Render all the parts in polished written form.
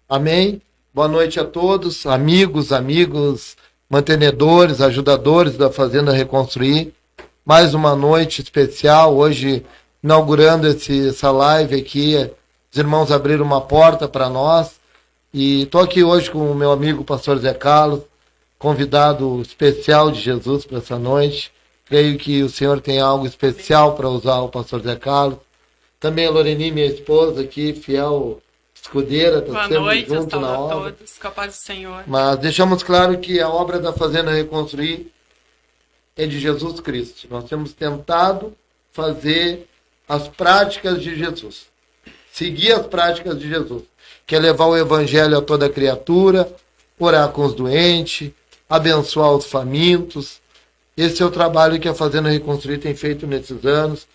Amém? Boa noite a todos, amigos, mantenedores, ajudadores da Fazenda Reconstruir. Mais uma noite especial, hoje inaugurando essa live aqui. Os irmãos abriram uma porta para nós. E estou aqui hoje com o meu amigo pastor Zé Carlos, convidado especial de Jesus para essa noite. Creio que o Senhor tem algo especial para usar o pastor Zé Carlos. Também a Loreni, minha esposa aqui, fiel escudeira, está sempre noite, junto na obra. Boa noite a todos, com a paz do Senhor. Mas deixamos claro que a obra da Fazenda Reconstruir é de Jesus Cristo. Nós temos tentado fazer as práticas de Jesus, seguir as práticas de Jesus, que é levar o evangelho a toda criatura, orar com os doentes, abençoar os famintos. Esse é o trabalho que a Fazenda Reconstruir tem feito nesses anos.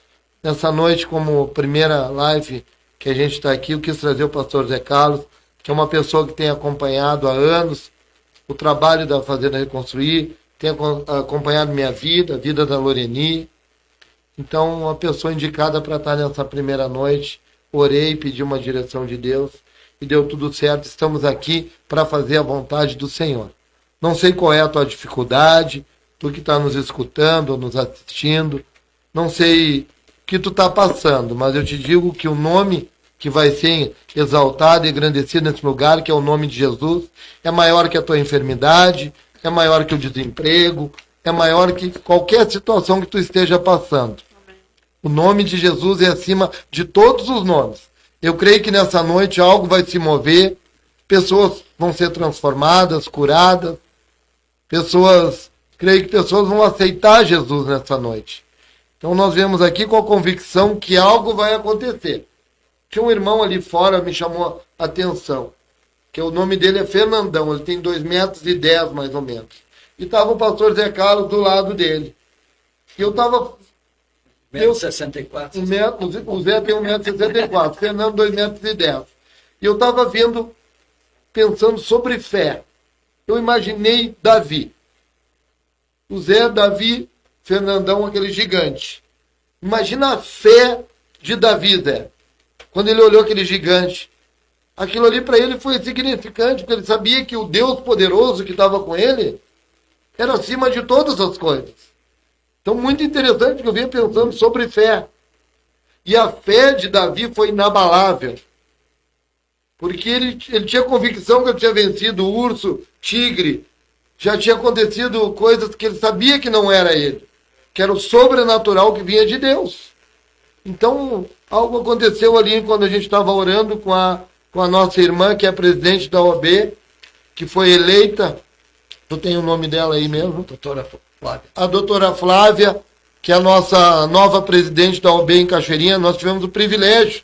Nessa noite, como primeira live que a gente está aqui, eu quis trazer o pastor Zé Carlos, que é uma pessoa que tem acompanhado há anos o trabalho da Fazenda Reconstruir, tem acompanhado minha vida, a vida da Loreni. Então, uma pessoa indicada para estar nessa primeira noite. Orei, pedi uma direção de Deus e deu tudo certo. Estamos aqui para fazer a vontade do Senhor. Não sei qual é a tua dificuldade, tu que está nos escutando, nos assistindo. Não sei o que tu está passando, mas eu te digo que o nome que vai ser exaltado e engrandecido nesse lugar, que é o nome de Jesus, é maior que a tua enfermidade, é maior que o desemprego, é maior que qualquer situação que tu esteja passando. O nome de Jesus é acima de todos os nomes. Eu creio que nessa noite algo vai se mover, pessoas vão ser transformadas, curadas, creio que pessoas vão aceitar Jesus nessa noite. Então nós viemos aqui com a convicção que algo vai acontecer. Tinha um irmão ali fora, me chamou a atenção, que o nome dele é Fernandão, ele tem 2,10 metros mais ou menos. E estava o pastor Zé Carlos do lado dele. E eu estava... 1,64 m. O Zé tem 1,64 m, Fernando 2,10 metros. E eu estava pensando sobre fé. Eu imaginei Davi. O Zé, Davi, Fernandão, aquele gigante. Imagina a fé de Davi, Zé. Quando ele olhou aquele gigante. Aquilo ali para ele foi significante, porque ele sabia que o Deus poderoso que estava com ele era acima de todas as coisas. Então, muito interessante que eu vinha pensando sobre fé. E a fé de Davi foi inabalável. Porque ele tinha convicção que ele tinha vencido o urso, tigre. Já tinha acontecido coisas que ele sabia que não era ele. Que era o sobrenatural que vinha de Deus. Então, algo aconteceu ali quando a gente estava orando com a nossa irmã, que é a presidente da OAB, que foi eleita. Tu tem o nome dela aí mesmo? Doutora Flávia. A doutora Flávia, que é a nossa nova presidente da OAB em Cachoeirinha. Nós tivemos o privilégio,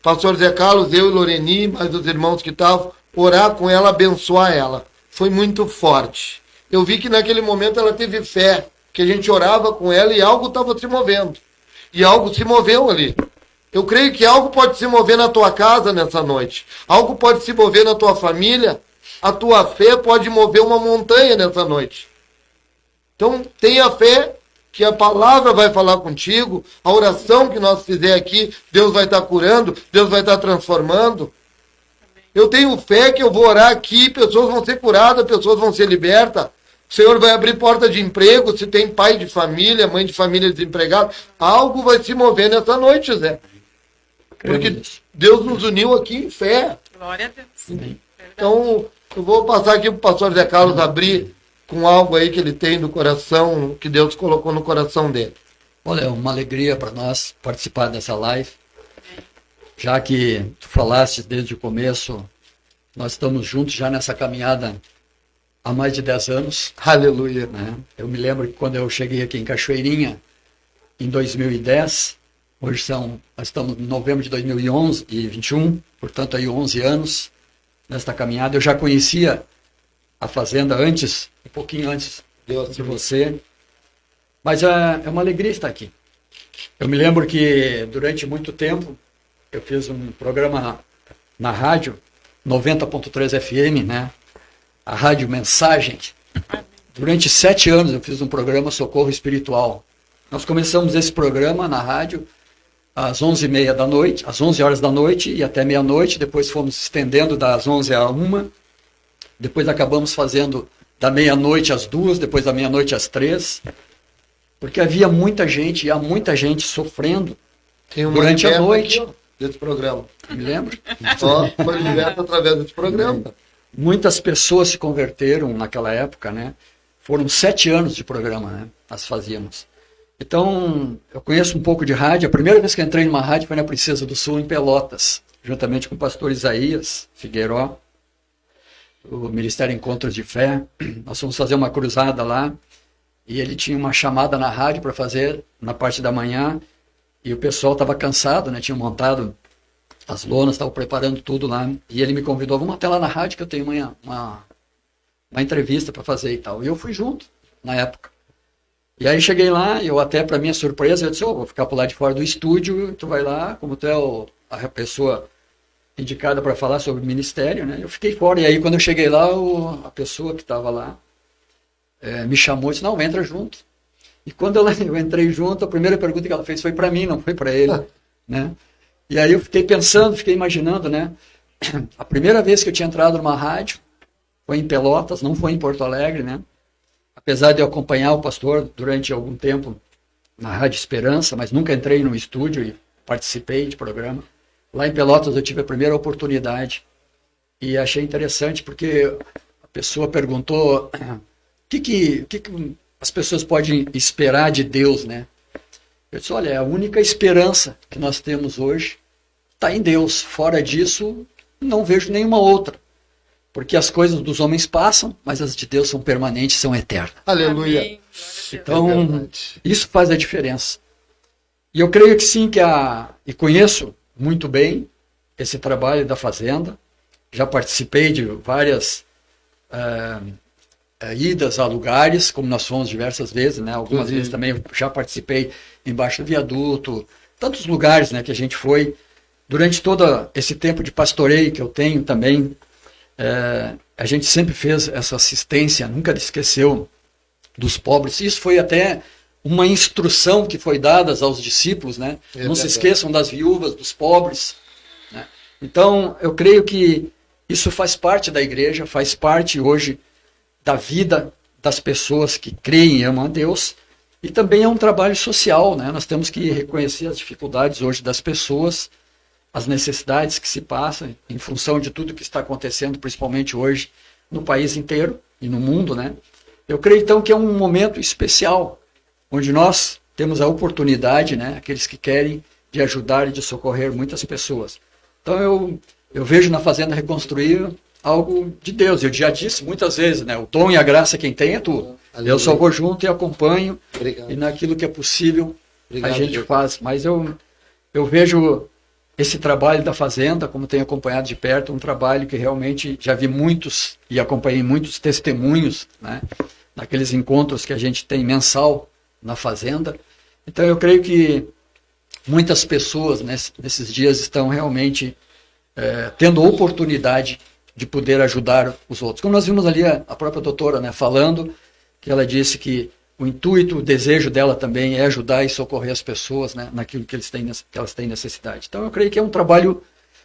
pastor Zé Carlos, eu e Loreni, mais os irmãos que estavam, orar com ela, abençoar ela. Foi muito forte. Eu vi que naquele momento ela teve fé, que a gente orava com ela e algo estava se movendo. E algo se moveu ali. Eu creio que algo pode se mover na tua casa nessa noite. Algo pode se mover na tua família. A tua fé pode mover uma montanha nessa noite. Então, tenha fé que a palavra vai falar contigo. A oração que nós fizer aqui, Deus vai estar curando, Deus vai estar transformando. Eu tenho fé que eu vou orar aqui, pessoas vão ser curadas, pessoas vão ser libertas. O Senhor vai abrir porta de emprego, se tem pai de família, mãe de família desempregado, algo vai se mover nessa noite, Zé. Porque Deus nos uniu aqui em fé. Glória a Deus. Então, eu vou passar aqui para o pastor Zé Carlos abrir com algo aí que ele tem do coração, que Deus colocou no coração dele. Olha, é uma alegria para nós participar dessa live. Já que tu falaste desde o começo, nós estamos juntos já nessa caminhada há mais de 10 anos. Aleluia. Né? Eu me lembro que quando eu cheguei aqui em Cachoeirinha, em 2010, nós estamos em novembro de 2011 e 21, portanto aí 11 anos nesta caminhada. Eu já conhecia a Fazenda antes, um pouquinho antes de você, mas é uma alegria estar aqui. Eu me lembro que durante muito tempo eu fiz um programa na rádio, 90.3 FM, né? A Rádio Mensagem. Durante 7 anos eu fiz um programa Socorro Espiritual. Nós começamos esse programa na rádio às 11h30 da noite, às 11 horas da noite e até meia-noite. Depois fomos estendendo das 11 à 1. Depois acabamos fazendo da meia-noite às 2, depois da meia-noite às 3. Porque havia muita gente, e há muita gente sofrendo Tem uma durante a liberta noite. aqui, ó, desse programa. Me lembro? Só foi liberta através desse programa. Muitas pessoas se converteram naquela época, né? Foram 7 anos de programa, né? Nós fazíamos. Então, eu conheço um pouco de rádio. A primeira vez que entrei numa rádio foi na Princesa do Sul, em Pelotas, juntamente com o pastor Isaías Figueiró, o Ministério Encontros de Fé. Nós fomos fazer uma cruzada lá e ele tinha uma chamada na rádio para fazer na parte da manhã e o pessoal estava cansado, né? Tinham montado as lonas, estavam preparando tudo lá e ele me convidou, vamos até lá na rádio que eu tenho uma entrevista para fazer e tal. E eu fui junto na época. E aí cheguei lá, eu até, para minha surpresa, eu disse, vou ficar por lá de fora do estúdio, tu vai lá, como tu é a pessoa indicada para falar sobre o ministério, né? Eu fiquei fora, e aí quando eu cheguei lá, a pessoa que estava lá me chamou e disse, não, entra junto. E quando eu entrei junto, a primeira pergunta que ela fez foi para mim, não foi para ele, né? E aí eu fiquei pensando, fiquei imaginando, né? A primeira vez que eu tinha entrado numa rádio foi em Pelotas, não foi em Porto Alegre, né? Apesar de eu acompanhar o pastor durante algum tempo na Rádio Esperança, mas nunca entrei no estúdio e participei de programa. Lá em Pelotas eu tive a primeira oportunidade e achei interessante porque a pessoa perguntou o que as pessoas podem esperar de Deus, né? Eu disse, olha, a única esperança que nós temos hoje está em Deus. Fora disso, não vejo nenhuma outra. Porque as coisas dos homens passam, mas as de Deus são permanentes, são eternas. Aleluia. Amém. Então, isso faz a diferença. E eu creio que sim, e conheço muito bem esse trabalho da Fazenda. Já participei de várias idas a lugares, como nós fomos diversas vezes, né? Algumas vezes também já participei embaixo do viaduto, tantos lugares, né, que a gente foi. Durante todo esse tempo de pastoreio que eu tenho também, a gente sempre fez essa assistência, nunca esqueceu dos pobres. Isso foi até uma instrução que foi dada aos discípulos, né? Não se esqueçam das viúvas, dos pobres, né? Então, eu creio que isso faz parte da igreja, faz parte hoje da vida das pessoas que creem e amam a Deus, e também é um trabalho social, né? Nós temos que reconhecer as dificuldades hoje das pessoas, as necessidades que se passam em função de tudo que está acontecendo, principalmente hoje no país inteiro e no mundo, né? Eu creio então que é um momento especial, onde nós temos a oportunidade, né, aqueles que querem, de ajudar e de socorrer muitas pessoas. Então eu vejo na Fazenda Reconstruir algo de Deus. Eu já disse muitas vezes, né, o dom e a graça quem tem é tu. Eu só vou junto e acompanho. Obrigado. E naquilo que é possível Obrigado, a gente Deus. faz. Mas eu vejo esse trabalho da Fazenda, como tenho acompanhado de perto, um trabalho que realmente já vi muitos e acompanhei muitos testemunhos, né, naqueles encontros que a gente tem mensal na Fazenda. Então eu creio que muitas pessoas nesses dias estão realmente tendo oportunidade de poder ajudar os outros. Como nós vimos ali a própria doutora, né, falando, que ela disse que o intuito, o desejo dela também é ajudar e socorrer as pessoas, né, naquilo que elas têm necessidade. Então eu creio que é um trabalho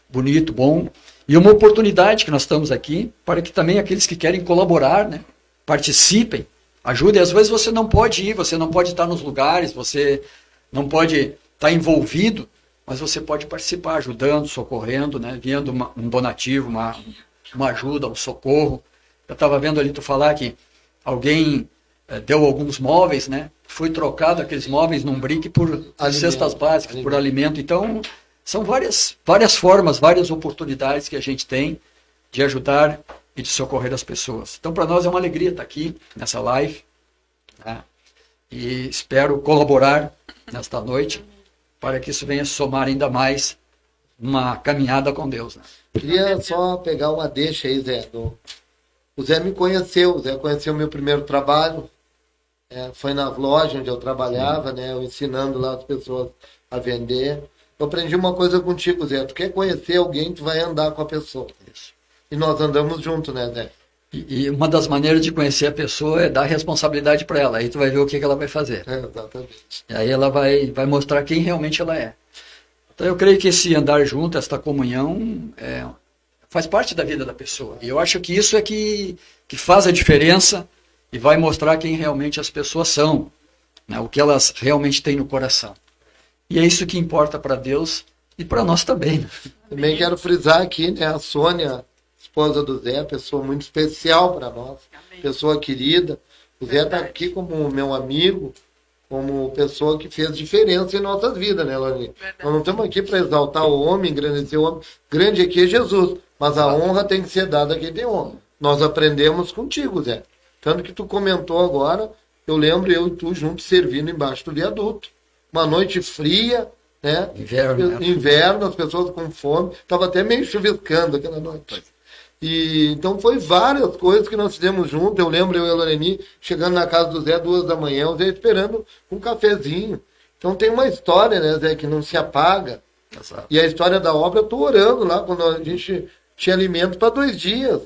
bonito, bom, e uma oportunidade que nós estamos aqui para que também aqueles que querem colaborar, né, participem, ajudem. Às vezes você não pode ir, você não pode estar nos lugares, você não pode estar envolvido, mas você pode participar, ajudando, socorrendo, né, vendo um donativo, uma ajuda, um socorro. Eu estava vendo ali tu falar que alguém deu alguns móveis, né? Foi trocado aqueles móveis num brick por cestas básicas, por alimento. Então, são várias formas, várias oportunidades que a gente tem de ajudar e de socorrer as pessoas. Então, para nós é uma alegria estar aqui nessa live, né? E espero colaborar nesta noite para que isso venha somar ainda mais uma caminhada com Deus, né? Queria só pegar uma deixa aí, Zé. O Zé me conheceu, o Zé conheceu o meu primeiro trabalho. Foi na loja onde eu trabalhava, né? Eu ensinando lá as pessoas a vender. Eu aprendi uma coisa contigo, Zé. Tu quer conhecer alguém, tu vai andar com a pessoa. Isso. E nós andamos juntos, né, Zé? E uma das maneiras de conhecer a pessoa é dar responsabilidade para ela. Aí tu vai ver o que ela vai fazer. Exatamente. E aí ela vai mostrar quem realmente ela é. Então eu creio que esse andar junto, esta comunhão, faz parte da vida da pessoa. E eu acho que isso é que faz a diferença e vai mostrar quem realmente as pessoas são, né? O que elas realmente têm no coração. E é isso que importa para Deus e para nós também. Né? Também quero frisar aqui, né, a Sônia, esposa do Zé, pessoa muito especial para nós, Amém. pessoa querida. O Zé está aqui como meu amigo, como pessoa que fez diferença em nossas vidas, né, Lani? Nós não estamos aqui para exaltar o homem, engrandecer o homem. Grande aqui é Jesus, mas a honra tem que ser dada a quem tem honra. Nós aprendemos contigo, Zé. Tanto que tu comentou agora, eu lembro eu e tu juntos servindo embaixo do viaduto. Uma noite fria, né? Inverno, as pessoas com fome. Estava até meio chuviscando aquela noite. E, então foi várias coisas que nós fizemos juntos. Eu lembro eu e a Loreni chegando na casa do Zé 2h, o Zé esperando um cafezinho. Então tem uma história, né, Zé, que não se apaga. Exato. E a história da obra, eu estou orando lá, quando a gente tinha alimento para 2 dias.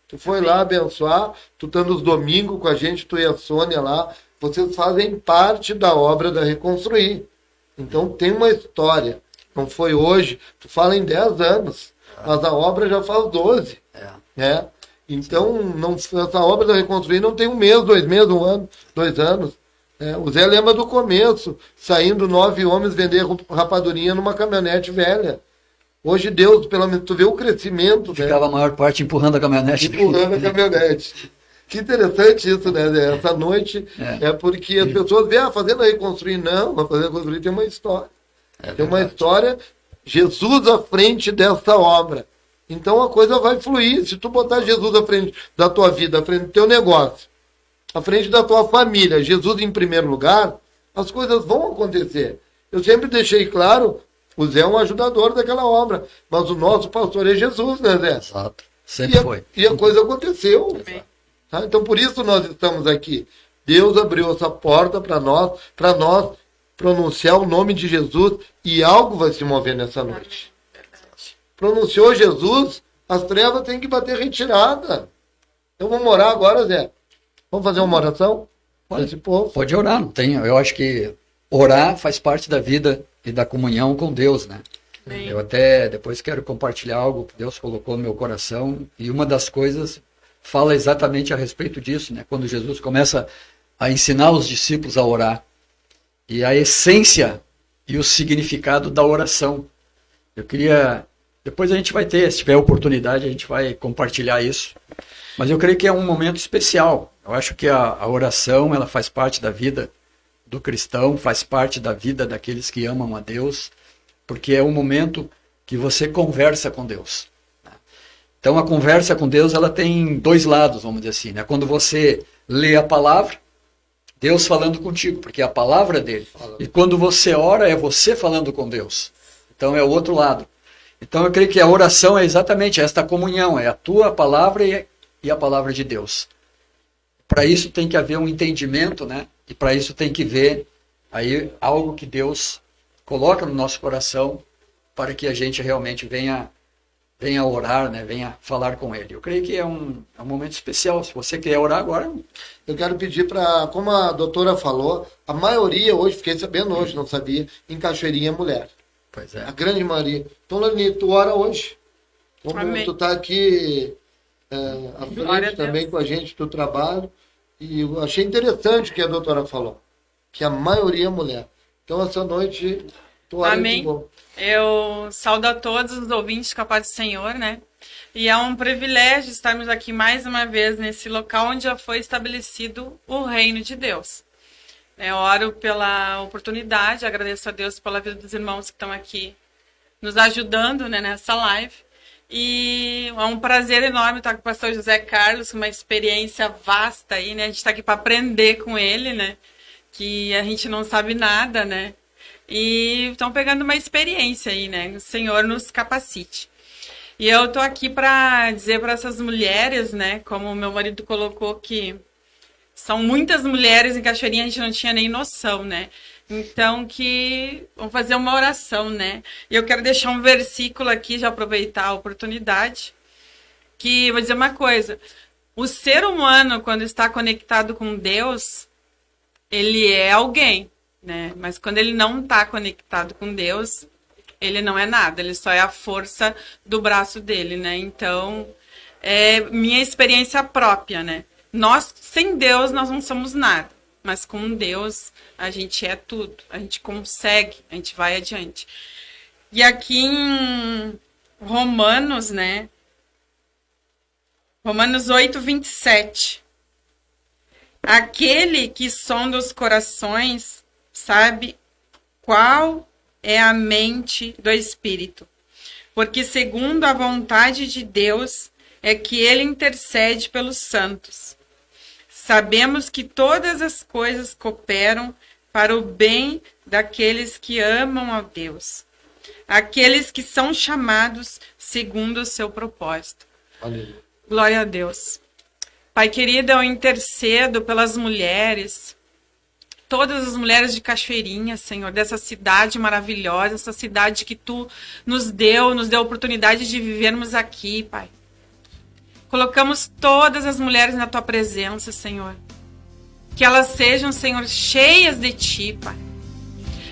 Tu foi lá abençoar, tu estando os domingos com a gente, tu e a Sônia lá, vocês fazem parte da obra da Reconstruir. Então tem uma história. Não foi hoje, tu fala em 10 anos, mas a obra já faz 12. Né? Então, essa obra da Reconstruir não tem 1 mês, 2 meses, 1 ano, 2 anos. O Zé lembra do começo, saindo 9 homens vender rapadurinha numa caminhonete velha. Hoje Deus, pelo menos, tu vê o crescimento. Ficava a maior parte empurrando a caminhonete. Empurrando a caminhonete. Que interessante isso, né, Zé? Essa noite é porque as pessoas veem a Fazenda Reconstruir. Não, a Fazenda Reconstruir tem uma história. Tem uma história, Jesus à frente dessa obra. Então a coisa vai fluir. Se tu botar Jesus à frente da tua vida, à frente do teu negócio, à frente da tua família, Jesus em primeiro lugar, as coisas vão acontecer. Eu sempre deixei claro, o Zé é um ajudador daquela obra, mas o nosso pastor é Jesus, né, Zé? Exato. Sempre foi. E a coisa aconteceu. Tá? Então por isso nós estamos aqui. Deus abriu essa porta para nós pronunciar o nome de Jesus e algo vai se mover nessa noite. Pronunciou Jesus, as trevas têm que bater retirada. Então vamos orar agora, Zé. Vamos fazer uma oração? Pode orar, não tem. Eu acho que orar faz parte da vida e da comunhão com Deus, né? Sim. Eu até depois quero compartilhar algo que Deus colocou no meu coração e uma das coisas fala exatamente a respeito disso, né? Quando Jesus começa a ensinar os discípulos a orar e a essência e o significado da oração. Eu queria... Depois a gente vai ter, se tiver oportunidade, a gente vai compartilhar isso. Mas eu creio que é um momento especial. Eu acho que a oração, ela faz parte da vida do cristão, faz parte da vida daqueles que amam a Deus, porque é um momento que você conversa com Deus. Então a conversa com Deus, ela tem 2 lados, vamos dizer assim, né? Quando você lê a palavra, Deus falando contigo, porque é a palavra dele. E quando você ora, é você falando com Deus. Então é o outro lado. Então eu creio que a oração é exatamente esta comunhão, é a tua palavra e a palavra de Deus. Para isso tem que haver um entendimento, né? E para isso tem que ver aí algo que Deus coloca no nosso coração para que a gente realmente venha orar, né? Venha falar com Ele. Eu creio que é um momento especial. Se você quer orar agora... Eu quero pedir para, como a doutora falou, a maioria hoje, fiquei sabendo hoje, não sabia, em Cachoeirinha é mulher. Pois é. A grande maioria. Então, Lani, tu ora hoje. Como tu está aqui à frente também com a gente do trabalho. E eu achei interessante o que a doutora falou. Que a maioria é mulher. Então, essa noite, tu ora. Amém. Eu saúdo a todos os ouvintes com a paz do Senhor, né? E é um privilégio estarmos aqui mais uma vez nesse local onde já foi estabelecido o reino de Deus. Eu oro pela oportunidade, agradeço a Deus pela vida dos irmãos que estão aqui nos ajudando, né, nessa live. E é um prazer enorme estar com o pastor José Carlos, uma experiência vasta aí, né? A gente está aqui para aprender com ele, né? Que a gente não sabe nada, né? E estão pegando uma experiência aí, né? O Senhor nos capacite. E eu estou aqui para dizer para essas mulheres, né? Como o meu marido colocou que são muitas mulheres em Cachoeirinha, a gente não tinha nem noção, né? Então, vamos fazer uma oração, né? E eu quero deixar um versículo aqui, já aproveitar a oportunidade, que vou dizer uma coisa. O ser humano, quando está conectado com Deus, ele é alguém, né? Mas quando ele não está conectado com Deus, ele não é nada, ele só é a força do braço dele, né? Então, é minha experiência própria, né? Nós, sem Deus, nós não somos nada. Mas com Deus, a gente é tudo. A gente consegue, a gente vai adiante. E aqui em Romanos, né? Romanos 8, 27. Aquele que sonda os corações sabe qual é a mente do Espírito. Porque segundo a vontade de Deus é que ele intercede pelos santos. Sabemos que todas as coisas cooperam para o bem daqueles que amam a Deus, aqueles que são chamados segundo o seu propósito. Aleluia. Glória a Deus. Pai querido, eu intercedo pelas mulheres, todas as mulheres de Cachoeirinha, Senhor, dessa cidade maravilhosa, essa cidade que Tu nos deu a oportunidade de vivermos aqui, Pai. Colocamos todas as mulheres na Tua presença, Senhor. Que elas sejam, Senhor, cheias de Ti, Pai.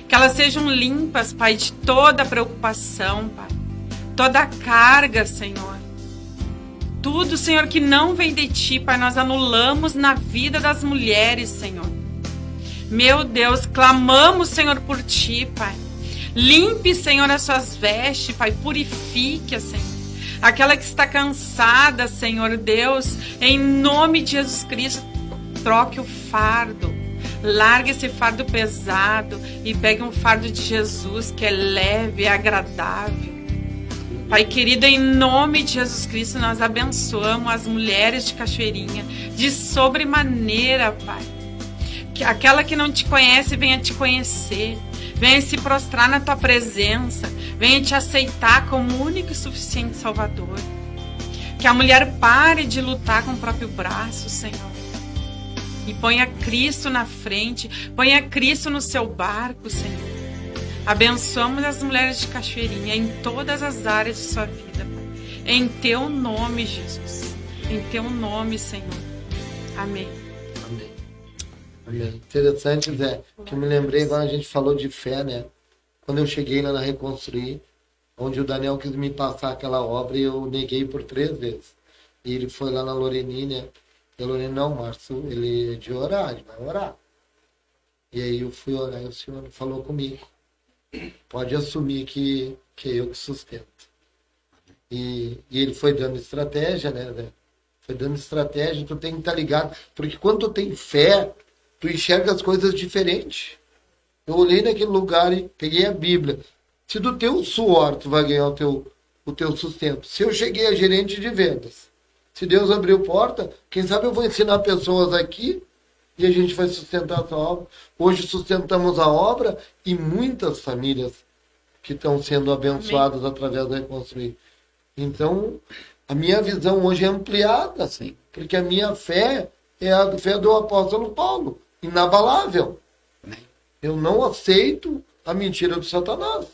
Que elas sejam limpas, Pai, de toda preocupação, Pai. Toda carga, Senhor. Tudo, Senhor, que não vem de Ti, Pai, nós anulamos na vida das mulheres, Senhor. Meu Deus, clamamos, Senhor, por Ti, Pai. Limpe, Senhor, as suas vestes, Pai. Purifique, Senhor. Aquela que está cansada, Senhor Deus, em nome de Jesus Cristo, troque o fardo. Largue esse fardo pesado e pegue um fardo de Jesus, que é leve e agradável. Pai querido, em nome de Jesus Cristo, nós abençoamos as mulheres de Cachoeirinha de sobremaneira, Pai. Que aquela que não te conhece venha te conhecer, venha se prostrar na Tua presença, venha te aceitar como único e suficiente Salvador. Que a mulher pare de lutar com o próprio braço, Senhor. E ponha Cristo na frente, ponha Cristo no seu barco, Senhor. Abençoamos as mulheres de Cachoeirinha em todas as áreas de sua vida, Pai. Em Teu nome, Jesus. Em Teu nome, Senhor. Amém. Amém. Amém. Interessante, Zé, que eu me lembrei quando a gente falou de fé, né? Quando eu cheguei lá na Reconstruir, onde o Daniel quis me passar aquela obra e eu neguei por 3 vezes. E ele foi lá na Loreni, né? E a Loreni, não, Márcio, ele é de orar, ele vai orar. E aí eu fui orar e o Senhor falou comigo. Pode assumir que é eu que sustento. E ele foi dando estratégia, né, Zé? Foi dando estratégia, tu tem que estar ligado. Porque quando tu tem fé, tu enxerga as coisas diferentes. Eu olhei naquele lugar e peguei a Bíblia. Se do teu suor tu vai ganhar o teu sustento. Se eu cheguei a gerente de vendas, se Deus abriu porta, quem sabe eu vou ensinar pessoas aqui e a gente vai sustentar essa obra. Hoje sustentamos a obra e muitas famílias que estão sendo abençoadas através da Reconstruir. Então, a minha visão hoje é ampliada, Sim. porque a minha fé é a fé do apóstolo Paulo, inabalável. Eu não aceito a mentira do Satanás.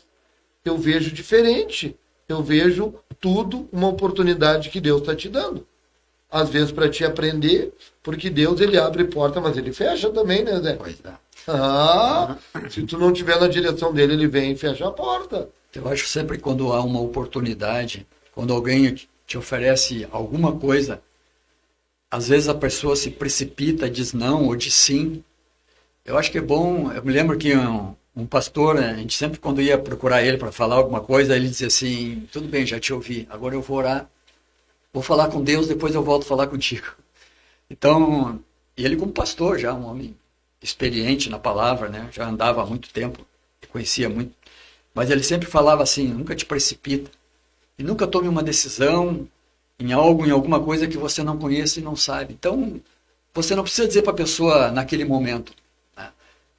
Eu vejo diferente. Eu vejo tudo uma oportunidade que Deus está te dando. Às vezes para te aprender, porque Deus ele abre porta, mas ele fecha também, né, Zé? Pois é. Se tu não estiver na direção dele, ele vem e fecha a porta. Eu acho sempre quando há uma oportunidade, quando alguém te oferece alguma coisa, às vezes a pessoa se precipita, diz não ou diz sim. Eu acho que é bom, eu me lembro que um pastor, a gente sempre quando ia procurar ele para falar alguma coisa, ele dizia assim, tudo bem, já te ouvi, agora eu vou orar, vou falar com Deus, depois eu volto a falar contigo. Então, ele como pastor já, um homem experiente na palavra, né? Já andava há muito tempo, conhecia muito, mas ele sempre falava assim, nunca te precipita, e nunca tome uma decisão em algo, em alguma coisa que você não conhece e não sabe. Então, você não precisa dizer para a pessoa naquele momento.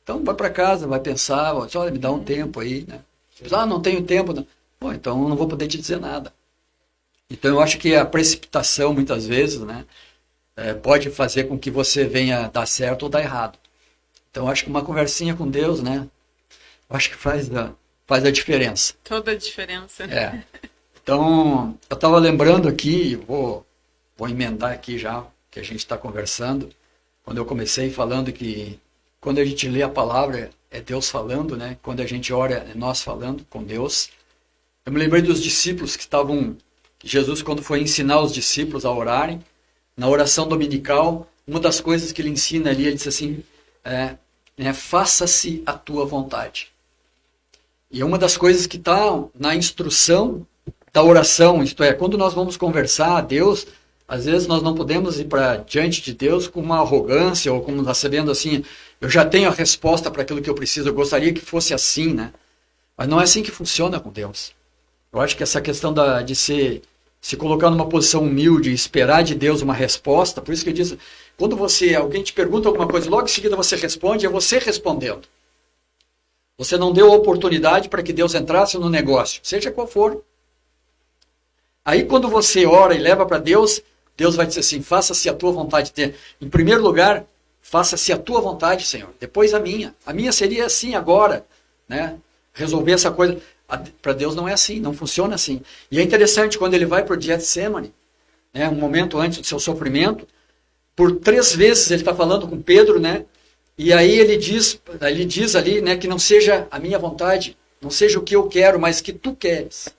Então, vai para casa, vai pensar, olha, me dá um tempo aí, né? Não tenho tempo. Não. Pô, então não vou poder te dizer nada. Então, eu acho que a precipitação, muitas vezes, né, pode fazer com que você venha dar certo ou dar errado. Então, eu acho que uma conversinha com Deus, né, eu acho que faz a diferença. Toda a diferença. Então, eu estava lembrando aqui, vou emendar aqui já, que a gente está conversando, quando eu comecei falando que quando a gente lê a palavra, é Deus falando, né? Quando a gente ora, é nós falando com Deus. Eu me lembrei dos discípulos que estavam... Jesus, quando foi ensinar os discípulos a orarem, na oração dominical, uma das coisas que ele ensina ali, ele diz assim, faça-se a tua vontade. E uma das coisas que está na instrução da oração, isto é, quando nós vamos conversar a Deus, às vezes nós não podemos ir para diante de Deus com uma arrogância, ou como recebendo assim, eu já tenho a resposta para aquilo que eu preciso, eu gostaria que fosse assim, né? Mas não é assim que funciona com Deus. Eu acho que essa questão de se colocar numa posição humilde e esperar de Deus uma resposta, por isso que eu disse, quando alguém te pergunta alguma coisa, logo em seguida você responde, é você respondendo. Você não deu a oportunidade para que Deus entrasse no negócio, seja qual for. Aí quando você ora e leva para Deus, Deus vai dizer assim, faça-se a tua vontade. Em primeiro lugar, faça-se a tua vontade, Senhor. Depois a minha. A minha seria assim agora, né? Resolver essa coisa. Para Deus não é assim, não funciona assim. E é interessante, quando ele vai para o Getsemane, né, um momento antes do seu sofrimento, por 3 vezes ele está falando com Pedro, né? E aí ele diz ali, né, que não seja a minha vontade, não seja o que eu quero, mas que tu queres.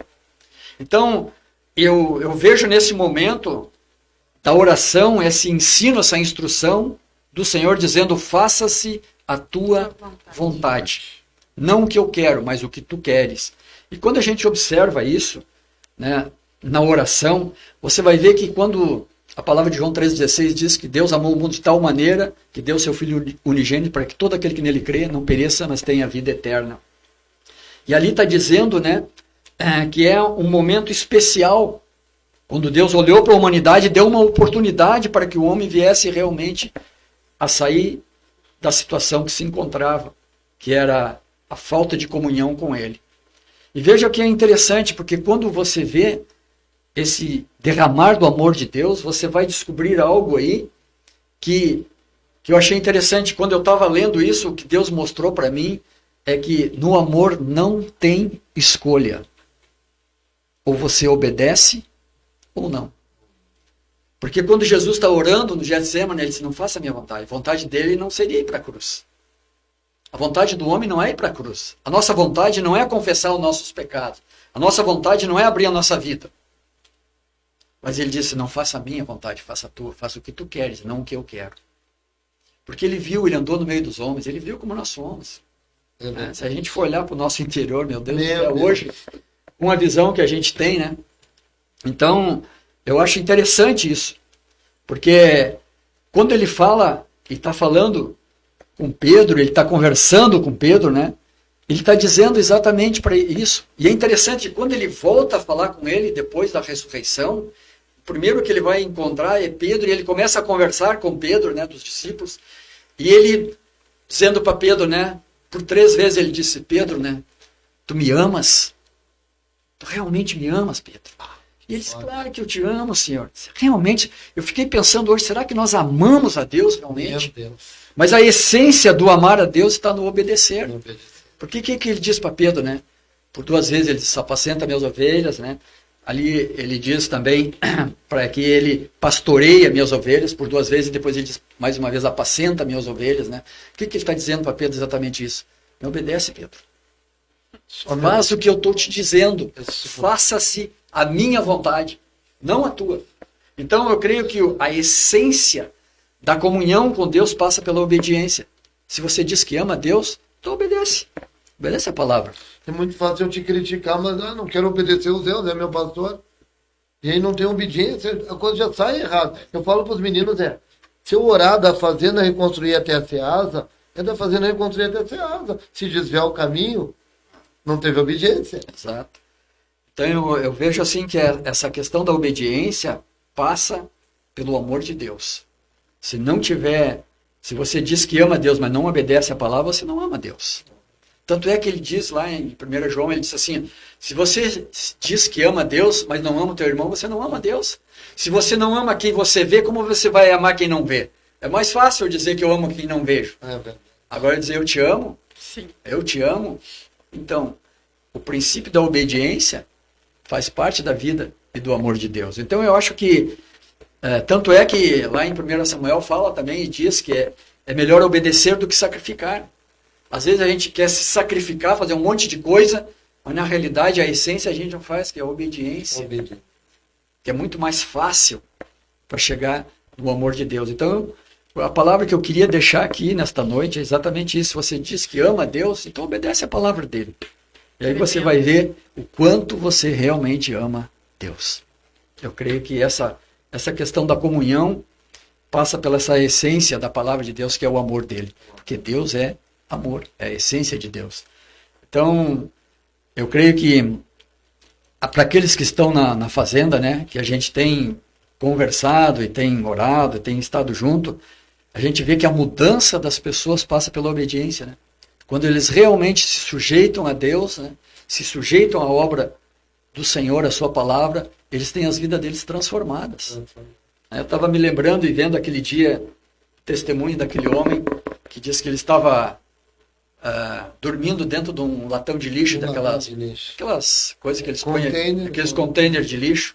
Então, eu vejo nesse momento da oração, esse ensino, essa instrução do Senhor dizendo, faça-se a tua vontade. Não o que eu quero, mas o que tu queres. E quando a gente observa isso, né, na oração, você vai ver que quando a palavra de João 3,16 diz que Deus amou o mundo de tal maneira que deu seu Filho unigênito para que todo aquele que nele crê não pereça, mas tenha vida eterna. E ali está dizendo, né, que é um momento especial, quando Deus olhou para a humanidade e deu uma oportunidade para que o homem viesse realmente a sair da situação que se encontrava, que era a falta de comunhão com ele. E veja que é interessante, porque quando você vê esse derramar do amor de Deus, você vai descobrir algo aí que eu achei interessante. Quando eu estava lendo isso, o que Deus mostrou para mim é que no amor não tem escolha. Ou você obedece ou não. Porque quando Jesus está orando no Getsemane, ele disse, não faça a minha vontade. A vontade dele não seria ir para a cruz. A vontade do homem não é ir para a cruz. A nossa vontade não é confessar os nossos pecados. A nossa vontade não é abrir a nossa vida. Mas ele disse, não faça a minha vontade, faça a tua, faça o que tu queres, não o que eu quero. Porque ele andou no meio dos homens, ele viu como nós somos. Né? Se a gente for olhar para o nosso interior, meu Deus, hoje, com a visão que a gente tem, né? Então, eu acho interessante isso. Porque quando ele fala, e está falando com Pedro, ele está conversando com Pedro, né? Ele está dizendo exatamente para isso. E é interessante, quando ele volta a falar com ele depois da ressurreição, o primeiro que ele vai encontrar é Pedro, e ele começa a conversar com Pedro, né, dos discípulos, e ele, dizendo para Pedro, né, por 3 vezes ele disse, Pedro, né, tu me amas? Tu realmente me amas, Pedro? E ele disse, claro que eu te amo, Senhor. Realmente, eu fiquei pensando hoje, será que nós amamos a Deus realmente? Meu Deus. Mas a essência do amar a Deus está no obedecer. Porque o que ele diz para Pedro, né? Por 2 vezes ele diz, apacenta minhas ovelhas, né? Ali ele diz também para que ele pastoreia minhas ovelhas, por 2 vezes, e depois ele diz mais uma vez, apacenta minhas ovelhas, né? O que ele está dizendo para Pedro exatamente isso? Me obedece, Pedro. Faz o que eu estou te dizendo. Faça-se a minha vontade, não a tua. Então eu creio que a essência da comunhão com Deus passa pela obediência. Se você diz que ama a Deus, então obedece. Obedece a palavra. É muito fácil eu te criticar, mas não quero obedecer os Deus, é meu pastor. E aí não tem obediência, a coisa já sai errada. Eu falo para os meninos, se eu orar da fazenda reconstruir até a Ceasa, é da fazenda reconstruir até a Ceasa. Se desviar o caminho, não teve obediência. Exato. Então eu vejo assim que essa questão da obediência passa pelo amor de Deus. Se não tiver, se você diz que ama Deus, mas não obedece a palavra, você não ama Deus. Tanto é que ele diz lá em 1 João, ele diz assim, se você diz que ama Deus, mas não ama o teu irmão, você não ama Deus. Se você não ama quem você vê, como você vai amar quem não vê? É mais fácil dizer que eu amo quem não vejo. Agora dizer eu te amo, Sim. Eu te amo. Então, o princípio da obediência faz parte da vida e do amor de Deus. Então eu acho que, tanto é que lá em 1 Samuel fala também e diz que é melhor obedecer do que sacrificar. Às vezes a gente quer se sacrificar, fazer um monte de coisa, Mas na realidade a essência a gente não faz, que é a obediência. Que é muito mais fácil para chegar no amor de Deus. Então, a palavra que eu queria deixar aqui nesta noite é exatamente isso. Você diz que ama Deus, então obedece a palavra dele. E aí você vai ver o quanto você realmente ama Deus. Eu creio que essa questão da comunhão passa pela essa essência da palavra de Deus, que é o amor dele. Porque Deus é amor, é a essência de Deus. Então, eu creio que para aqueles que estão na fazenda, né, que a gente tem conversado e tem orado, e tem estado junto, a gente vê que a mudança das pessoas passa pela obediência, né? Quando eles realmente se sujeitam a Deus, né, se sujeitam à obra do Senhor, à sua palavra, eles têm as vidas deles transformadas. Eu estava me lembrando e vendo aquele dia o testemunho daquele homem que disse que ele estava dormindo dentro de um latão de lixo, aquelas coisas que eles põem, aqueles containers de lixo,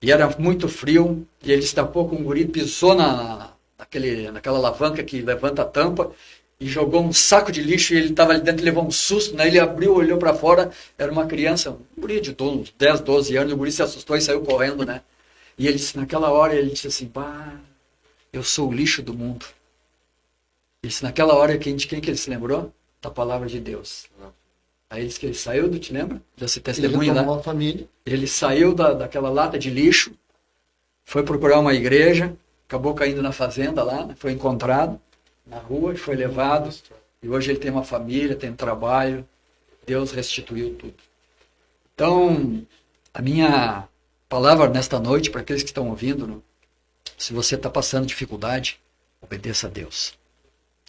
e era muito frio, e ele destapou com um guri, pisou naquela alavanca que levanta a tampa, e jogou um saco de lixo, e ele estava ali dentro e levou um susto, né? Ele abriu, olhou para fora, era uma criança, um guri de uns 10, 12 anos, o guri se assustou e saiu correndo, né? E ele disse, naquela hora, ele disse assim, eu sou o lixo do mundo. Ele disse, naquela hora, quem que ele se lembrou? Da palavra de Deus. Aí ele disse que ele saiu, te lembra? Desse testemunho lá. Ele saiu daquela lata de lixo, foi procurar uma igreja, acabou caindo na fazenda lá, né? Foi encontrado na rua, foi levado, e hoje ele tem uma família, tem um trabalho, Deus restituiu tudo. Então, a minha palavra nesta noite, para aqueles que estão ouvindo, né? Se você está passando dificuldade, obedeça a Deus.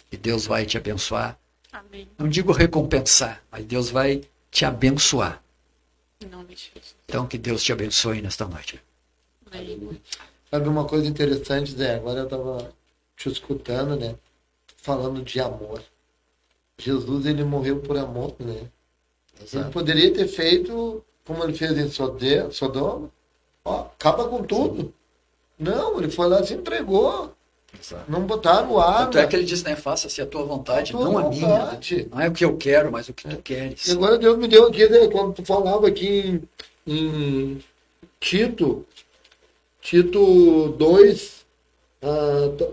E Deus vai te abençoar. Amém. Não digo recompensar, mas Deus vai te abençoar. Em nome de Jesus. Então, que Deus te abençoe nesta noite. Amém. Sabe uma coisa interessante, Zé? Agora eu estava te escutando, né? Falando de amor. Jesus, ele morreu por amor, né? Exato. Ele poderia ter feito como ele fez em Sodoma. Ó, acaba com tudo. Não, ele foi lá e se entregou. Exato. Não botaram arma. Tanto é que ele diz, né? Faça-se a tua vontade, não a minha. Vontade. Não é o que eu quero, mas o que tu queres. E agora Deus me deu aqui, né, quando tu falava aqui em Tito 2,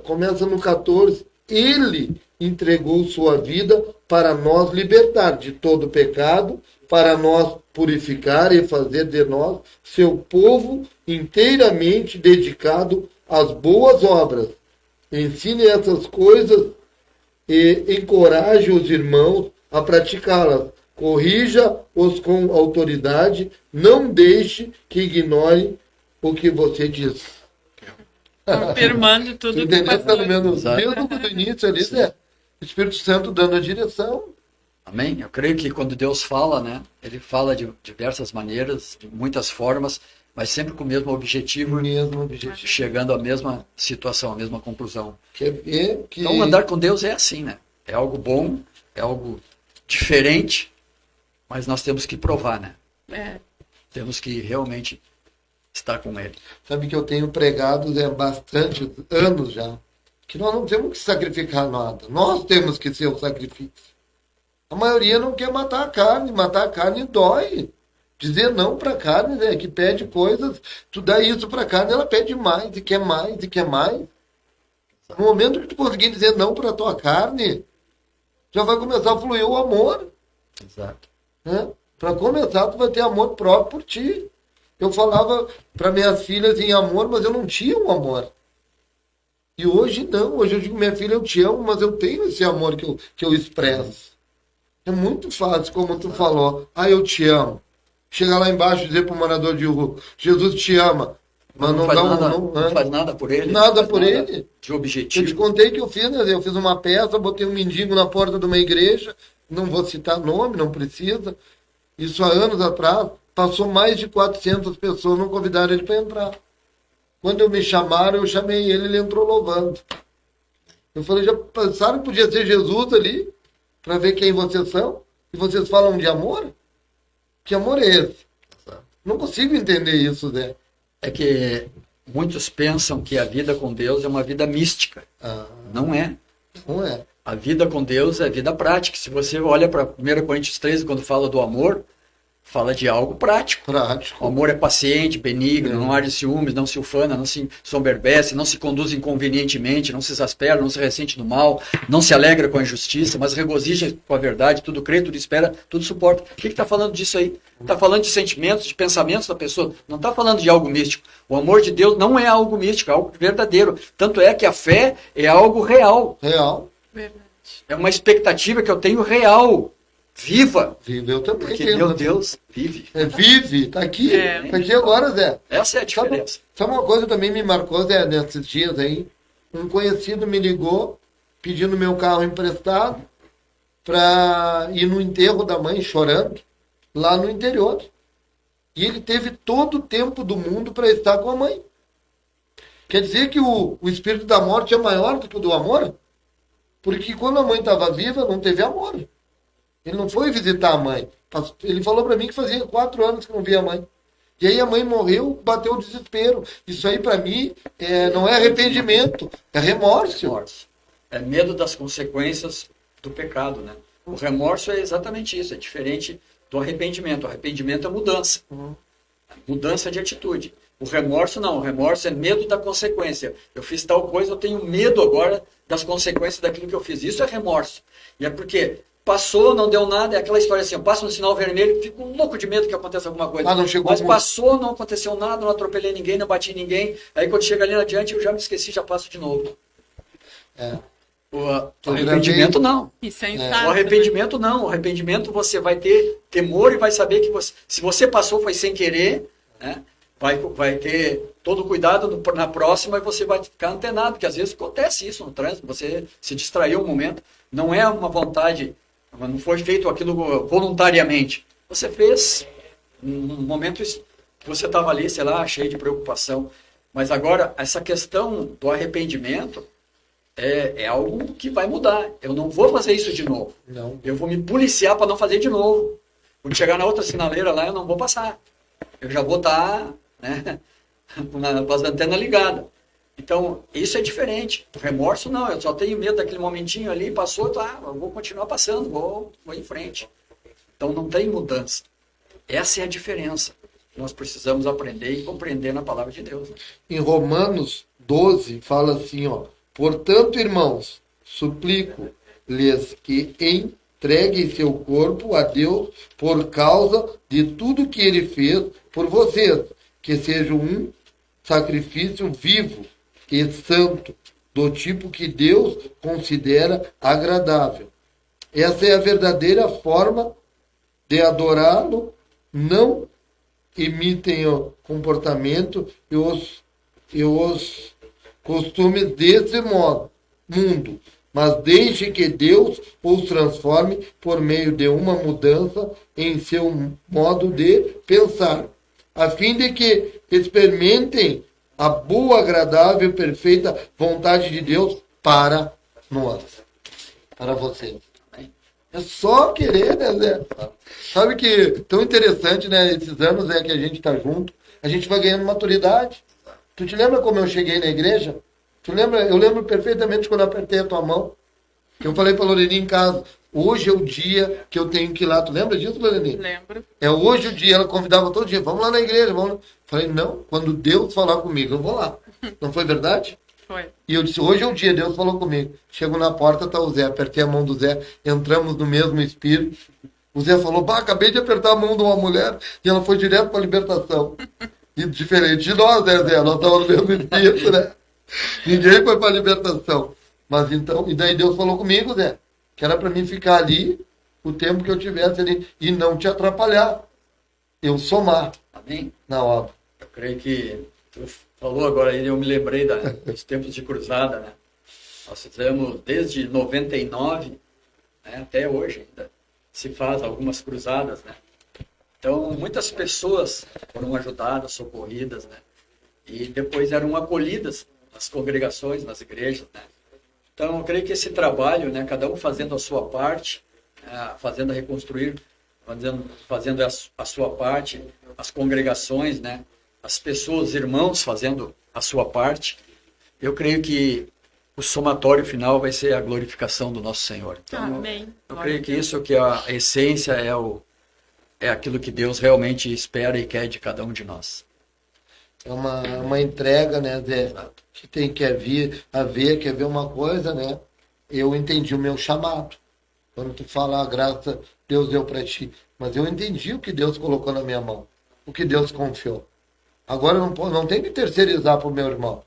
começa no 14. Ele entregou sua vida para nós libertar de todo pecado, para nós purificar e fazer de nós seu povo inteiramente dedicado às boas obras. Ensine essas coisas e encoraje os irmãos a praticá-las. Corrija-os com autoridade, não deixe que ignorem o que você diz. Confirmando tudo que Entendeu? Pelo passou. menos desde o início ali, né? O Espírito Santo dando a direção. Amém? Eu creio que quando Deus fala, né? Ele fala de diversas maneiras, de muitas formas, mas sempre com o mesmo objetivo, chegando à mesma situação, à mesma conclusão. Então, andar com Deus é assim, né? É algo bom, é algo diferente, mas nós temos que provar, né? Temos que realmente estar com Ele. Sabe que eu tenho pregado há bastante anos já, que nós não temos que sacrificar nada. Nós temos que ser o sacrifício. A maioria não quer matar a carne dói. Dizer não para a carne, né, que pede coisas, tu dá isso para a carne, ela pede mais, e quer mais, e quer mais. No momento que tu conseguir dizer não para a tua carne, já vai começar a fluir o amor. Exato. Né? Para começar, tu vai ter amor próprio por ti. Eu falava para minhas filhas em amor, mas eu não tinha um amor. E hoje não, hoje eu digo, minha filha, eu te amo, mas eu tenho esse amor que eu expresso. É muito fácil, como tu falou, eu te amo. Chegar lá embaixo e dizer para o morador de rua, Jesus te ama, mas não faz nada por ele. Nada por ele. De objetivo. Eu te contei que eu fiz, né? Eu fiz uma peça, botei um mendigo na porta de uma igreja, não vou citar nome, não precisa. Isso há anos atrás, passou mais de 400 pessoas, não convidaram ele para entrar. Quando me chamaram, eu chamei ele entrou louvando. Eu falei, já pensaram que podia ser Jesus ali, para ver quem vocês são? E vocês falam de amor? Que amor é esse? Não consigo entender isso, né? É que muitos pensam que a vida com Deus é uma vida mística. Não é. Não é. A vida com Deus é vida prática. Se você olha para 1 Coríntios 13, quando fala do amor, fala de algo prático. O Prático. amor é paciente, benigno, não arde ciúmes, não se ufana, não se soberbece, não se conduz inconvenientemente, não se exaspera, não se ressente do mal, não se alegra com a injustiça, mas regozija com a verdade, tudo crê, tudo espera, tudo suporta. O que está falando disso aí? Está falando de sentimentos, de pensamentos da pessoa, não está falando de algo místico. O amor de Deus não é algo místico, é algo verdadeiro. Tanto é que a fé é algo real. Real. Verdade. É uma expectativa que eu tenho real, viva. Vive, eu também. Porque tenho, meu né? Deus vive. Vive, tá aqui. É. Tá aqui agora, Zé. Essa é a diferença. Sabe uma coisa que também me marcou, Zé, nesses dias aí? Um conhecido me ligou pedindo meu carro emprestado para ir no enterro da mãe, chorando, lá no interior. E ele teve todo o tempo do mundo para estar com a mãe. Quer dizer que o espírito da morte é maior do que o do amor? Porque quando a mãe estava viva, não teve amor. Ele não foi visitar a mãe. Ele falou para mim que fazia 4 anos que não via a mãe. E aí a mãe morreu, bateu o desespero. Isso aí para mim não é arrependimento, é remorso. Remorso. É medo das consequências do pecado, né? O remorso é exatamente isso, é diferente do arrependimento. O arrependimento é mudança. Mudança de atitude. O remorso não, o remorso é medo da consequência. Eu fiz tal coisa, eu tenho medo agora das consequências daquilo que eu fiz. Isso é remorso. E é porque passou, não deu nada, é aquela história assim, eu passo no sinal vermelho e fico louco de medo que aconteça alguma coisa. Não chegou Mas muito. passou, não aconteceu nada, não atropelei ninguém, não bati ninguém. Aí quando chega ali adiante, eu já me esqueci, já passo de novo. O arrependimento não. Isso é O instável. arrependimento não. O arrependimento você vai ter temor e vai saber que se você passou foi sem querer, né? Vai ter todo cuidado na próxima e você vai ficar antenado, porque às vezes acontece isso no trânsito, você se distraiu um momento, não é uma vontade, não foi feito aquilo voluntariamente. Você fez num momento que você estava ali, sei lá, cheio de preocupação. Mas agora, essa questão do arrependimento é algo que vai mudar. Eu não vou fazer isso de novo. Não. Eu vou me policiar para não fazer de novo. Quando chegar na outra sinaleira lá, eu não vou passar. Eu já vou estar, né, com as antenas ligadas. Então, isso é diferente. O remorso não, eu só tenho medo daquele momentinho ali, passou, tá, eu vou continuar passando, vou em frente. Então, não tem mudança. Essa é a diferença. Nós precisamos aprender e compreender na palavra de Deus. Em Romanos 12, fala assim, ó. Portanto, irmãos, suplico-lhes que entreguem seu corpo a Deus por causa de tudo que ele fez por vocês, que seja um sacrifício vivo e santo, do tipo que Deus considera agradável. Essa é a verdadeira forma de adorá-lo. Não imitem o comportamento e os costumes desse mundo, mas deixe que Deus os transforme por meio de uma mudança em seu modo de pensar, a fim de que experimentem a boa, agradável e perfeita vontade de Deus para nós, para vocês. É só querer, né, Zé? Sabe que tão interessante, né? Esses anos que a gente está junto, a gente vai ganhando maturidade. Tu te lembra como eu cheguei na igreja? Tu lembra? Eu lembro perfeitamente quando eu apertei a tua mão. Eu falei para a Loreni em casa, hoje é o dia que eu tenho que ir lá. Tu lembra disso, Loreni? Lembro. É hoje o dia. Ela convidava todo dia, vamos lá na igreja, vamos lá. Falei, não, quando Deus falar comigo, eu vou lá. Não foi verdade? Foi. E eu disse, hoje é o dia, Deus falou comigo. Chego na porta, tá o Zé, apertei a mão do Zé, entramos no mesmo espírito. O Zé falou, acabei de apertar a mão de uma mulher e ela foi direto para a libertação. E diferente de nós, né, Zé? Nós estamos no mesmo espírito, né? Ninguém foi para a libertação. Mas então, e daí Deus falou comigo, Zé, que era para mim ficar ali o tempo que eu tivesse ali e não te atrapalhar. Eu somar. Amém? Na obra. Eu creio que tu falou agora, eu me lembrei dos tempos de cruzada, né? Nós fizemos desde 99, né, até hoje ainda se faz algumas cruzadas, né? Então, muitas pessoas foram ajudadas, socorridas, né? E depois eram acolhidas nas congregações, nas igrejas, né? Então, eu creio que esse trabalho, né, cada um fazendo a sua parte, fazendo a reconstruir, fazendo a sua parte, as congregações, né, as pessoas, irmãos, fazendo a sua parte, eu creio que o somatório final vai ser a glorificação do nosso Senhor. Então, Amém. eu creio que isso que é a essência, é é aquilo que Deus realmente espera e quer de cada um de nós. É uma entrega, né, Zé? Que tem que quer ver uma coisa, né? Eu entendi o meu chamado. Quando tu fala a graça, Deus deu para ti. Mas eu entendi o que Deus colocou na minha mão. O que Deus confiou. Agora não tem que terceirizar para o meu irmão.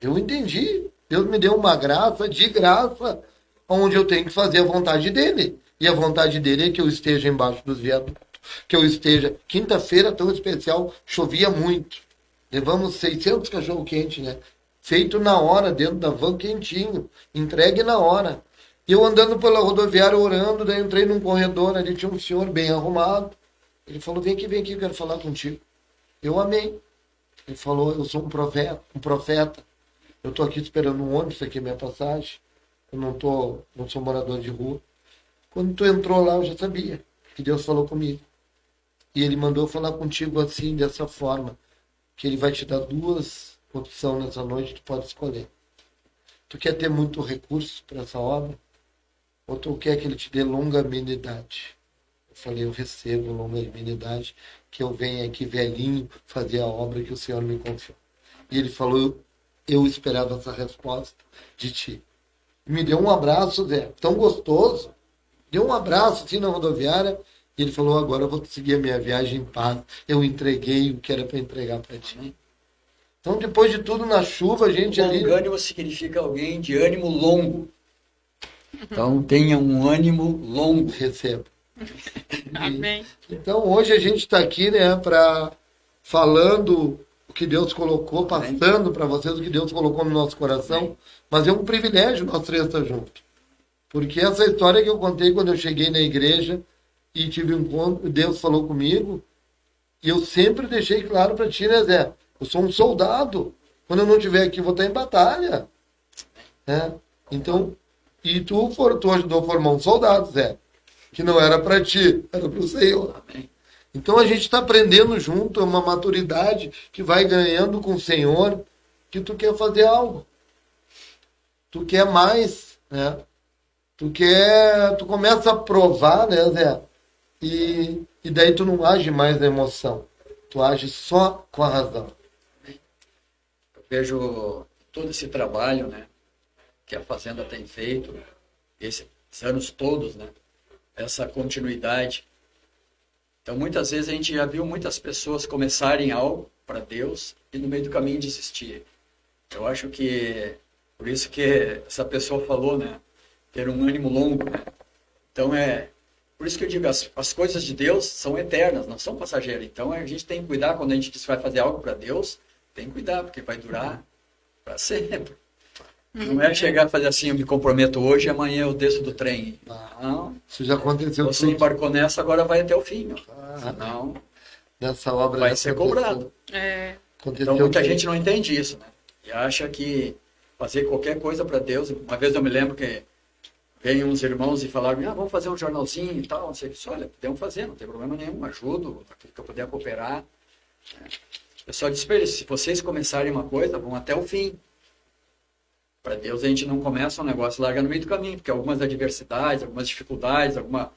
Eu entendi. Deus me deu uma graça, de graça, onde eu tenho que fazer a vontade dele. E a vontade dele é que eu esteja embaixo dos viadutos. Que eu esteja... Quinta-feira, tão especial, chovia muito. Levamos 600 cachorro-quente, né? Feito na hora, dentro da van, quentinho. Entregue na hora. Eu andando pela rodoviária, orando, daí entrei num corredor, ali tinha um senhor bem arrumado. Ele falou, vem aqui, eu quero falar contigo. Eu amei. Ele falou, eu sou um profeta. Eu estou aqui esperando um ônibus, aqui é minha passagem. Eu não sou morador de rua. Quando tu entrou lá, eu já sabia que Deus falou comigo. E ele mandou eu falar contigo assim, dessa forma, que ele vai te dar 2 opções nessa noite, tu pode escolher. Tu quer ter muito recurso para essa obra? Ou tu quer que ele te dê longanimidade? Eu falei, eu recebo longanimidade, que eu venha aqui velhinho fazer a obra que o Senhor me confiou. E ele falou, eu esperava essa resposta de ti. Me deu um abraço, Zé, tão gostoso. Deu um abraço assim na rodoviária. E ele falou, agora eu vou seguir a minha viagem em paz. Eu entreguei o que era para entregar para ti. Então, depois de tudo, na chuva, a gente ali... Longânimo significa alguém de ânimo longo. Então, tenha um ânimo longo. Receba. Amém. Então, hoje a gente está aqui, né, falando o que Deus colocou, passando para vocês o que Deus colocou no nosso coração. Mas é um privilégio nós 3 estar juntos. Porque essa história que eu contei quando eu cheguei na igreja e tive um encontro, Deus falou comigo, e eu sempre deixei claro para ti, né, Zé? Eu sou um soldado. Quando eu não estiver aqui, vou estar em batalha. Né? Então, e tu ajudou a formar um soldado, Zé. Que não era para ti, era para o Senhor. Então a gente está aprendendo junto, é uma maturidade que vai ganhando com o Senhor, que tu quer fazer algo. Tu quer mais, né? Tu começa a provar, né, Zé? E daí tu não age mais na emoção. Tu age só com a razão. Eu vejo todo esse trabalho, né, que a Fazenda tem feito, esses anos todos, né, essa continuidade. Então, muitas vezes a gente já viu muitas pessoas começarem algo para Deus e no meio do caminho desistir. Eu acho que, por isso que essa pessoa falou, né, ter um ânimo longo, né? Então, por isso que eu digo, as coisas de Deus são eternas, não são passageiras. Então, a gente tem que cuidar, quando a gente diz que vai fazer algo para Deus, tem que cuidar, porque vai durar para sempre. Não é chegar a fazer assim, eu me comprometo hoje e amanhã eu desço do trem. Não. Isso já aconteceu. Você embarcou nessa, agora vai até o fim. Senão, nessa obra vai ser cobrado. Então, muita gente não entende isso, né? E acha que fazer qualquer coisa para Deus... Uma vez eu me lembro que vêm uns irmãos e falaram, vamos fazer um jornalzinho e tal, não sei o que. Olha, podemos fazer, não tem problema nenhum, ajudo, aquilo que eu puder cooperar. O pessoal disse para eles, se vocês começarem uma coisa, vão até o fim. Para Deus a gente não começa um negócio e larga no meio do caminho, porque algumas adversidades, algumas dificuldades, alguma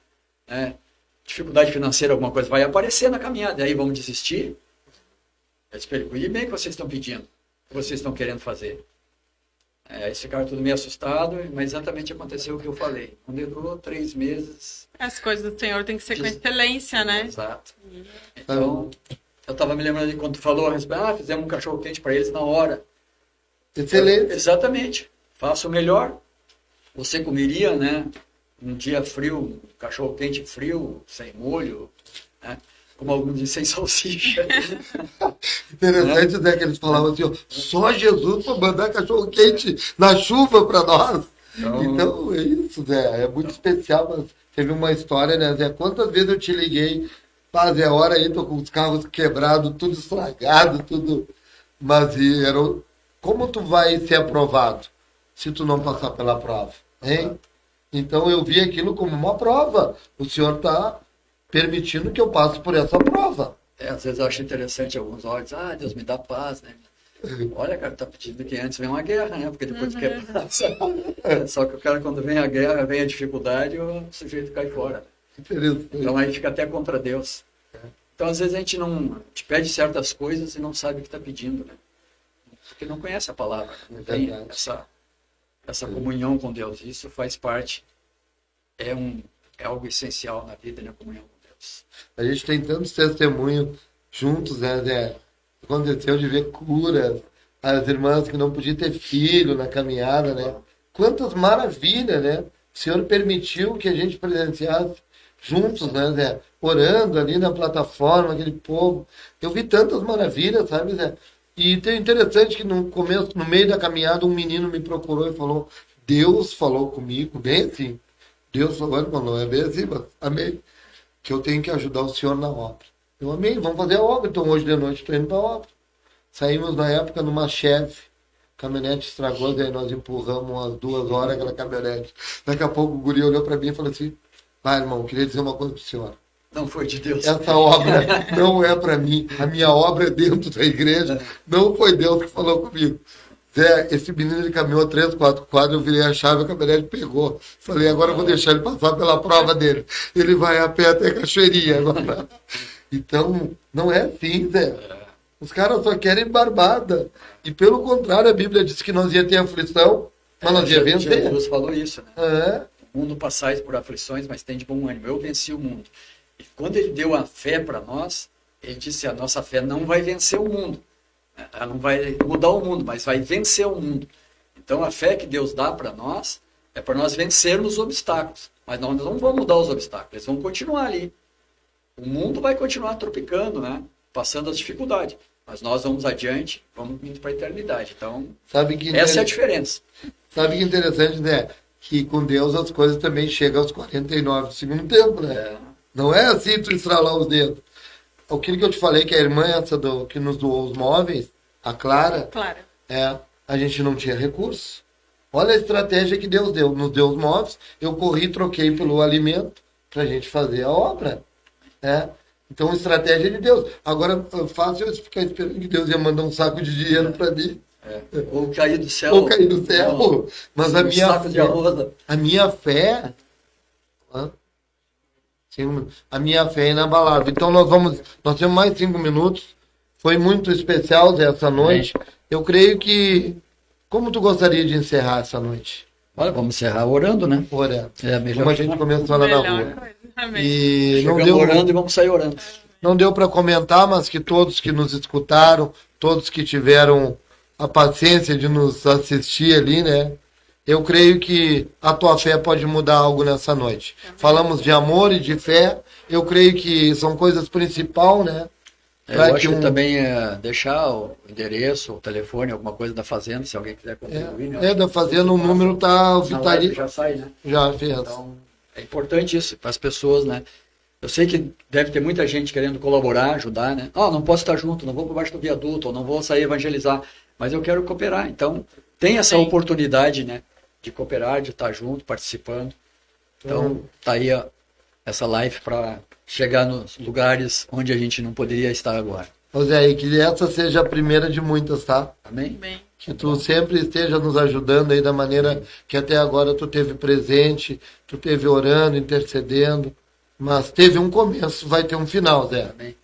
dificuldade financeira, alguma coisa vai aparecer na caminhada, e aí vamos desistir. Eu espero, cuide bem o que vocês estão pedindo, o que vocês estão querendo fazer. Aí ficaram tudo meio assustado, mas exatamente aconteceu o que eu falei. Quando durou 3 meses... As coisas do Senhor têm que ser com excelência, né? Exato. Então, eu estava me lembrando de quando tu falou, fizemos um cachorro-quente para eles na hora. Excelente. Exatamente. Faça o melhor. Você comeria, né? Um dia frio, um cachorro-quente frio, sem molho, né? Como alguns dizem, sem salsicha. Interessante, né? Que eles falavam assim, só Jesus para mandar cachorro-quente na chuva para nós. Então, é isso, Zé. É muito especial, mas teve uma história, né, Zé? Quantas vezes eu te liguei, Zé, hora aí, tô com os carros quebrados, tudo estragado, tudo... Mas como tu vai ser aprovado se tu não passar pela prova, hein? Então, eu vi aquilo como uma prova. O Senhor está permitindo que eu passe por essa prova. Às vezes eu acho interessante alguns olhos, Deus me dá paz, né? Olha, cara, tá pedindo que antes vem uma guerra, né? Porque depois quer paz. Só que o cara, quando vem a guerra, vem a dificuldade, o sujeito cai fora. Interessante. Então aí fica até contra Deus. Então às vezes a gente te pede certas coisas e não sabe o que está pedindo, né? Porque não conhece a palavra, não tem essa comunhão com Deus. Isso faz parte, é algo essencial na vida, né? A comunhão com Deus. A gente tem tantos testemunhos juntos, né, Zé? Aconteceu de ver curas, as irmãs que não podiam ter filho na caminhada, né? Quantas maravilhas, né? O Senhor permitiu que a gente presenciasse juntos, né, Zé? Orando ali na plataforma, aquele povo. Eu vi tantas maravilhas, sabe, Zé? E é interessante que no começo, no meio da caminhada, um menino me procurou e falou: Deus falou comigo, bem assim. Deus falou, é bem assim, mas amém. Que eu tenho que ajudar o Senhor na obra. Eu amei, vamos fazer a obra. Então hoje de noite estou indo para a obra. Saímos na época numa Chevy. A caminhonete estragou, daí nós empurramos umas 2 horas aquela caminhonete. Daqui a pouco o guri olhou para mim e falou assim: vai, irmão, queria dizer uma coisa para o senhor. Não foi de Deus. Essa obra não é para mim. A minha obra é dentro da igreja. Não foi Deus que falou comigo. Zé, esse menino ele caminhou 3, 4 quadros, eu virei a chave, a caminhonete pegou. Falei, agora eu vou deixar ele passar pela prova dele. Ele vai a pé até Cachoeirinha agora. Então, não é assim, Zé. Os caras só querem barbada. E pelo contrário, a Bíblia diz que nós ia ter aflição, mas nós ia vencer. Jesus falou isso, né? É. O mundo passais por aflições, mas tem de bom ânimo. Eu venci o mundo. E quando ele deu a fé para nós, ele disse: a nossa fé não vai vencer o mundo. Ela não vai mudar o mundo, mas vai vencer o mundo. Então a fé que Deus dá para nós é para nós vencermos os obstáculos. Mas nós não vamos mudar os obstáculos, eles vão continuar ali. O mundo vai continuar tropicando, né? Passando as dificuldades. Mas nós vamos adiante, vamos indo para a eternidade. Então, essa é a diferença. Sabe que interessante, né? Que com Deus as coisas também chegam aos 49 do segundo tempo, né? É. Não é assim tu estralar os dedos. Aquilo que eu te falei, que a irmã essa que nos doou os móveis, a Clara, a gente não tinha recurso. Olha a estratégia que Deus deu. Nos deu os móveis, eu corri, troquei pelo alimento para a gente fazer a obra. Então, estratégia de Deus. Agora, fácil eu ficar esperando que Deus ia mandar um saco de dinheiro para mim. Ou cair do céu. Ou cair do céu. Não. Mas a minha saco fé, de arroz. a minha fé... A minha fé é inabalável. Então nós temos mais 5 minutos. Foi muito especial essa noite. Eu creio que... Como tu gostaria de encerrar essa noite? Olha, vamos encerrar orando, né? Orando. Melhor. Como a gente começou lá na rua. E não Chegamos deu, orando e vamos sair orando. Não deu para comentar, mas que todos que nos escutaram, todos que tiveram a paciência de nos assistir ali, né? Eu creio que a tua fé pode mudar algo nessa noite. Falamos de amor e de fé. Eu creio que são coisas principais, né? Eu acho que também deixar o endereço, o telefone, alguma coisa da Fazenda, se alguém quiser contribuir. Né? Da Fazenda, o número tá... Já sai, né? Já fez. Então, é importante isso para as pessoas, né? Eu sei que deve ter muita gente querendo colaborar, ajudar, né? Não posso estar junto, não vou por baixo do viaduto, ou não vou sair evangelizar, mas eu quero cooperar. Então, tem essa oportunidade, né? De cooperar, de estar junto, participando. Então, tá aí essa live para chegar nos lugares onde a gente não poderia estar agora. Zé, e que essa seja a primeira de muitas, tá? Amém? Que tu sempre esteja nos ajudando aí da maneira que até agora tu teve presente, tu teve orando, intercedendo, mas teve um começo, vai ter um final, Zé. Amém.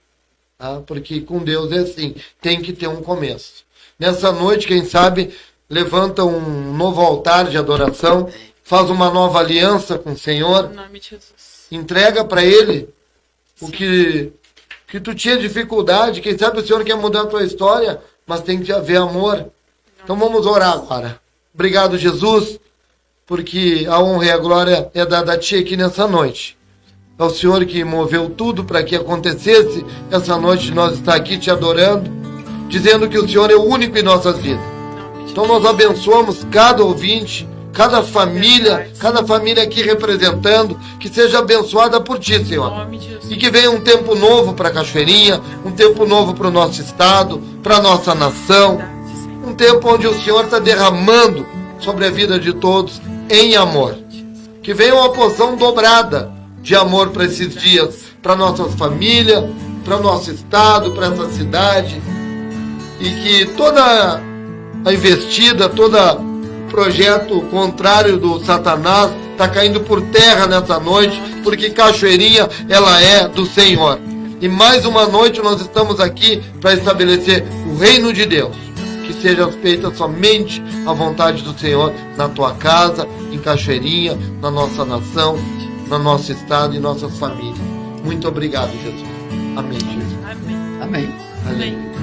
Tá? Porque com Deus é assim, tem que ter um começo. Nessa noite, quem sabe, levanta um novo altar de adoração, faz uma nova aliança com o Senhor, Em nome de Jesus. entrega para Ele o que tu tinha dificuldade. Quem sabe o Senhor quer mudar a tua história, mas tem que haver amor. Então vamos orar agora. Obrigado, Jesus, porque a honra e a glória é dada a Ti aqui nessa noite. É o Senhor que moveu tudo para que acontecesse. Essa noite nós está aqui Te adorando, dizendo que o Senhor é o único em nossas vidas. Então nós abençoamos cada ouvinte, cada família aqui representando, que seja abençoada por Ti, Senhor. E que venha um tempo novo para Cachoeirinha, um tempo novo para o nosso estado, para a nossa nação. Um tempo onde o Senhor está derramando sobre a vida de todos em amor. Que venha uma porção dobrada de amor para esses dias, para nossas famílias, para o nosso estado, para essa cidade. E que toda a investida, todo projeto contrário do Satanás está caindo por terra nessa noite, porque Cachoeirinha, ela é do Senhor. E mais uma noite nós estamos aqui para estabelecer o reino de Deus. Que seja feita somente a vontade do Senhor na tua casa, em Cachoeirinha, na nossa nação, no nosso estado e nossas famílias. Muito obrigado, Jesus. Amém, Jesus. Amém. Amém. Amém.